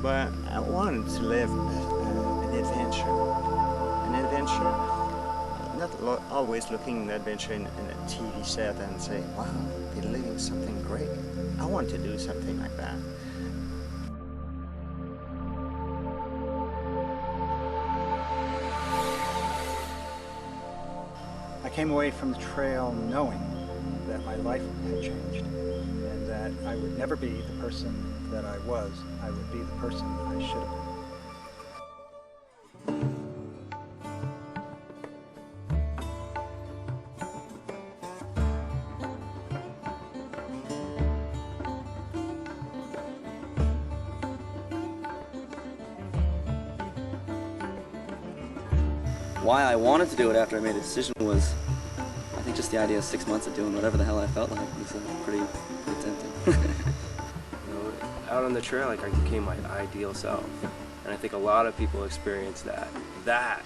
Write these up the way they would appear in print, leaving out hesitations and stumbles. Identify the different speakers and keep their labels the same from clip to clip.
Speaker 1: But I wanted to live an adventure. An adventure, not always looking at adventure in a TV set and say, wow, they're living something great. I want to do something like that.
Speaker 2: I came away from the trail knowing that my life had changed and that I would never be the person that I was. I would be the person I should have been.
Speaker 3: Why I wanted to do it after I made a decision was, I think just the idea of 6 months of doing whatever the hell I felt like was pretty tempting.
Speaker 4: You know, out on the trail, like, I became my ideal self, and I think a lot of people experience that. That,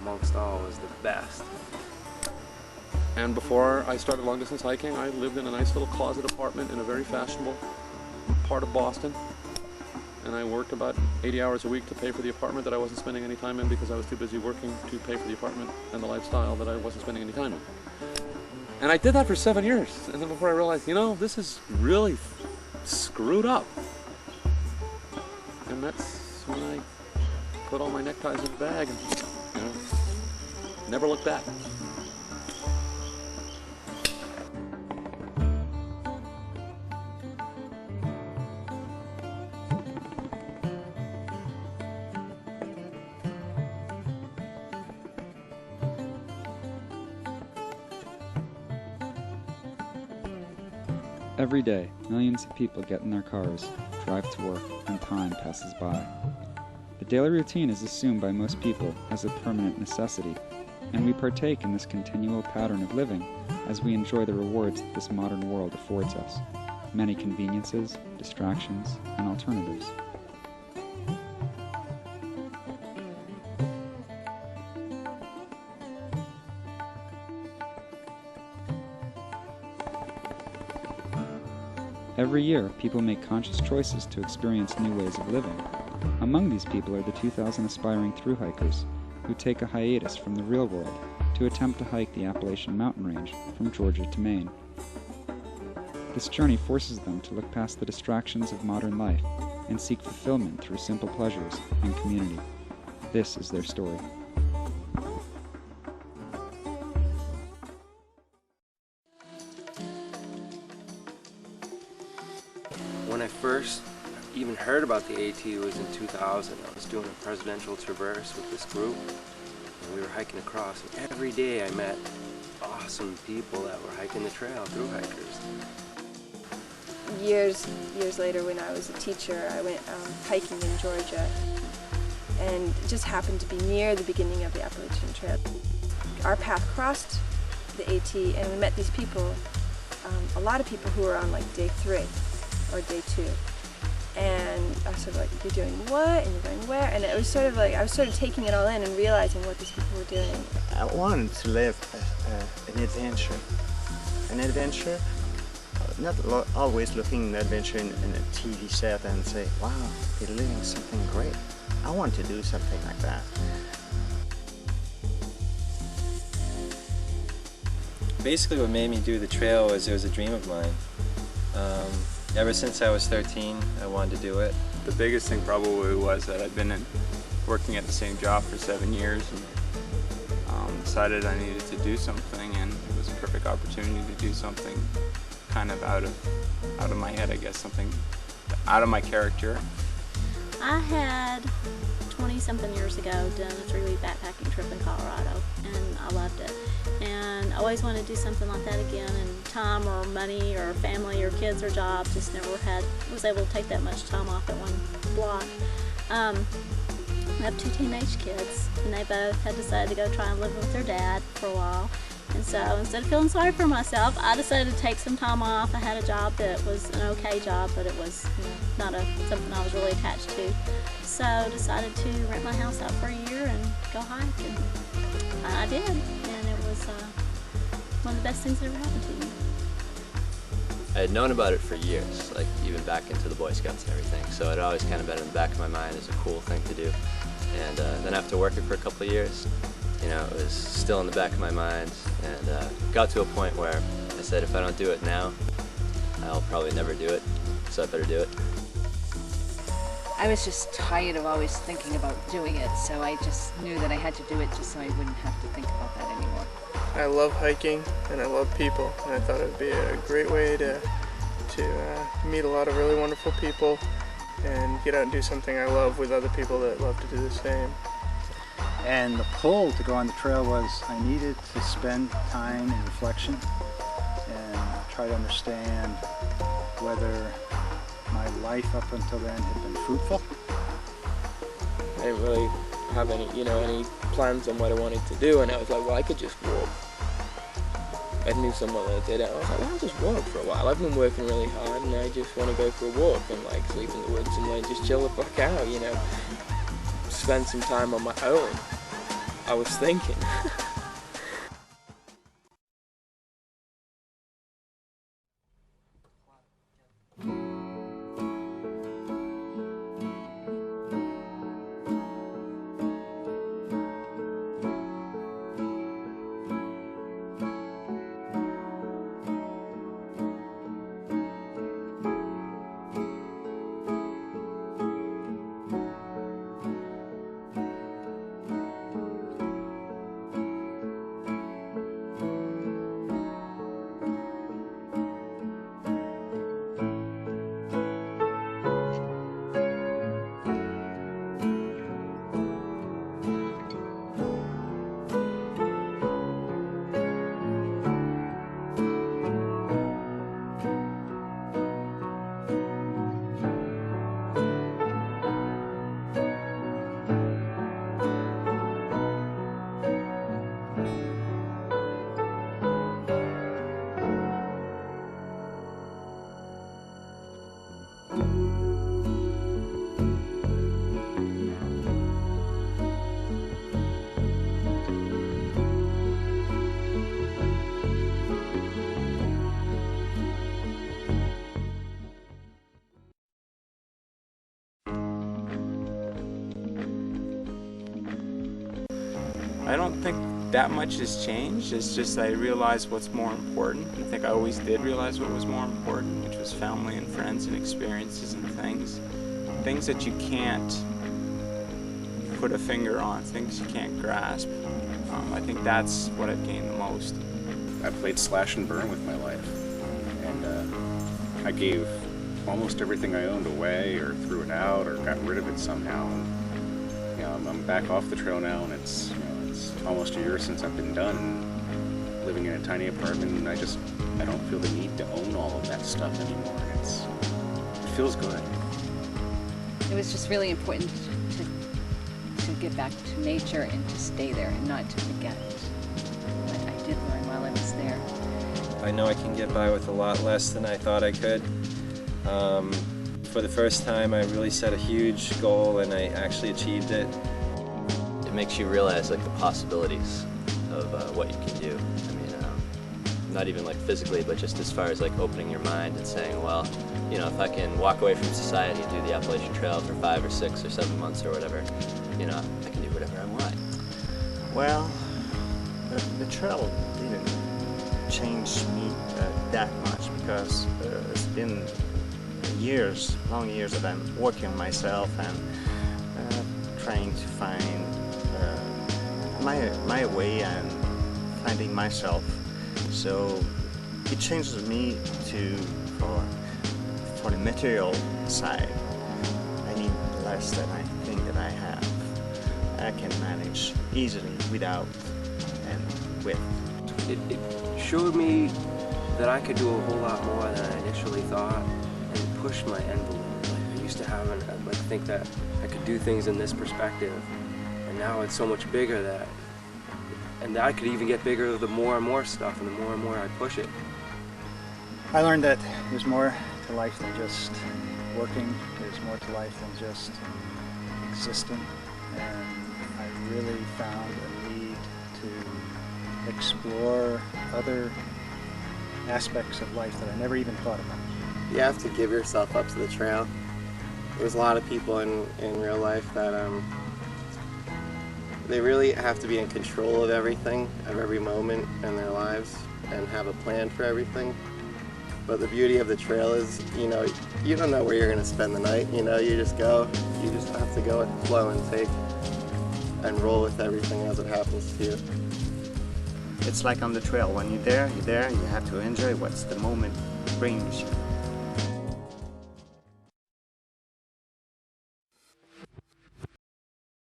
Speaker 4: amongst all, was the best.
Speaker 5: And before I started long distance hiking, I lived in a nice little closet apartment in a very fashionable part of Boston. And I worked about 80 hours a week to pay for the apartment that I wasn't spending any time in because I was too busy working to pay for the apartment and the lifestyle that I wasn't spending any time in. And I did that for 7 years. And then before I realized, you know, this is really screwed up. And that's when I put all my neckties in a bag and, you know, never looked back.
Speaker 6: Every day, millions of people get in their cars, drive to work, and time passes by. The daily routine is assumed by most people as a permanent necessity, and we partake in this continual pattern of living as we enjoy the rewards that this modern world affords us, many conveniences, distractions, and alternatives. Every year, people make conscious choices to experience new ways of living. Among these people are the 2,000 aspiring thru-hikers, who take a hiatus from the real world to attempt to hike the Appalachian mountain range from Georgia to Maine. This journey forces them to look past the distractions of modern life and seek fulfillment through simple pleasures and community. This is their story.
Speaker 4: When I first even heard about the AT was in 2000. I was doing a presidential traverse with this group, and we were hiking across, and every day I met awesome people that were hiking the trail, thru-hikers.
Speaker 7: Years later, when I was a teacher, I went hiking in Georgia, and it just happened to be near the beginning of the Appalachian Trail. Our path crossed the AT, and we met these people, a lot of people who were on like day 3 or day 2. And I was sort of like, you're doing what? And you're going where? And it was sort of like, I was sort of taking it all in and realizing what these people were doing.
Speaker 1: I wanted to live an adventure. An adventure, not always looking at adventure in a TV set and say, wow, they're living something great. I want to do something like that.
Speaker 8: Basically what made me do the trail was it was a dream of mine. Ever since I was 13, I wanted to do it.
Speaker 9: The biggest thing probably was that I'd been working at the same job for 7 years and decided I needed to do something, and it was a perfect opportunity to do something kind of out of my head, I guess, something out of my character.
Speaker 10: I had 20-something years ago done a 3-week backpacking trip in Colorado, and I loved it. And I always wanted to do something like that again, and time or money or family or kids or job just never was able to take that much time off at one block. I have 2 teenage kids, and they both had decided to go try and live with their dad for a while. And so instead of feeling sorry for myself, I decided to take some time off. I had a job that was an okay job, but it was not something I was really attached to. So I decided to rent my house out for a year and go hike, and I did. And it was one of the best things that ever happened to me.
Speaker 11: I had known about it for years, like even back into the Boy Scouts and everything, so it always kind of been in the back of my mind as a cool thing to do. And then after working for a couple of years, you know, it was still in the back of my mind, and got to a point where I said, if I don't do it now, I'll probably never do it, so I better do it.
Speaker 12: I was just tired of always thinking about doing it, so I just knew that I had to do it just so I wouldn't have to think about that anymore.
Speaker 13: I love hiking and I love people, and I thought it would be a great way to meet a lot of really wonderful people and get out and do something I love with other people that love to do the same.
Speaker 2: And the pull to go on the trail was I needed to spend time in reflection and try to understand whether my life up until then had been fruitful.
Speaker 14: I didn't really have any plans on what I wanted to do, and I was like, well, I could just walk. I knew someone that did it. I was like, well, I'll just walk for a while. I've been working really hard, and I just want to go for a walk and like sleep in the woods and like just chill the fuck out, you know. Spend some time on my own. I was thinking.
Speaker 9: I don't think that much has changed. It's just I realized what's more important. I think I always did realize what was more important, which was family and friends and experiences and things. Things that you can't put a finger on, things you can't grasp. I think that's what I've gained the most.
Speaker 15: I played slash and burn with my life, and I gave almost everything I owned away or threw it out or got rid of it somehow. And, you know, I'm back off the trail now, and it's almost a year since I've been done living in a tiny apartment, and I don't feel the need to own all of that stuff anymore. It feels good.
Speaker 12: It was just really important to get back to nature and to stay there and not to forget it. But I did learn while I was there.
Speaker 8: I know I can get by with a lot less than I thought I could. For the first time, I really set a huge goal, and I actually achieved it.
Speaker 11: It makes you realize like the possibilities of what you can do. I mean, not even like physically, but just as far as like opening your mind and saying, well, you know, if I can walk away from society and do the Appalachian Trail for 5 or 6 or 7 months or whatever, you know, I can do whatever I want.
Speaker 1: Well, the trail didn't change me that much, because it's been years, long years that I'm working on myself and trying to find my way and finding myself. So it changes me for the material side. I need less than I think that I have. I can manage easily without and with.
Speaker 4: It showed me that I could do a whole lot more than I initially thought, and push my envelope. Like I used to have think that I could do things in this perspective, and now it's so much bigger and I could even get bigger the more and more stuff, and the more and more I push it.
Speaker 2: I learned that there's more to life than just working. There's more to life than just existing, and I really found a need to explore other aspects of life that I never even thought about.
Speaker 16: You have to give yourself up to the trail. There's a lot of people in real life that they really have to be in control of everything, of every moment in their lives, and have a plan for everything. But the beauty of the trail is, you know, you don't know where you're going to spend the night. You know, you just go. You just have to go with the flow and take and roll with everything as it happens to you.
Speaker 1: It's like on the trail. When you're there, you have to enjoy what the moment brings you.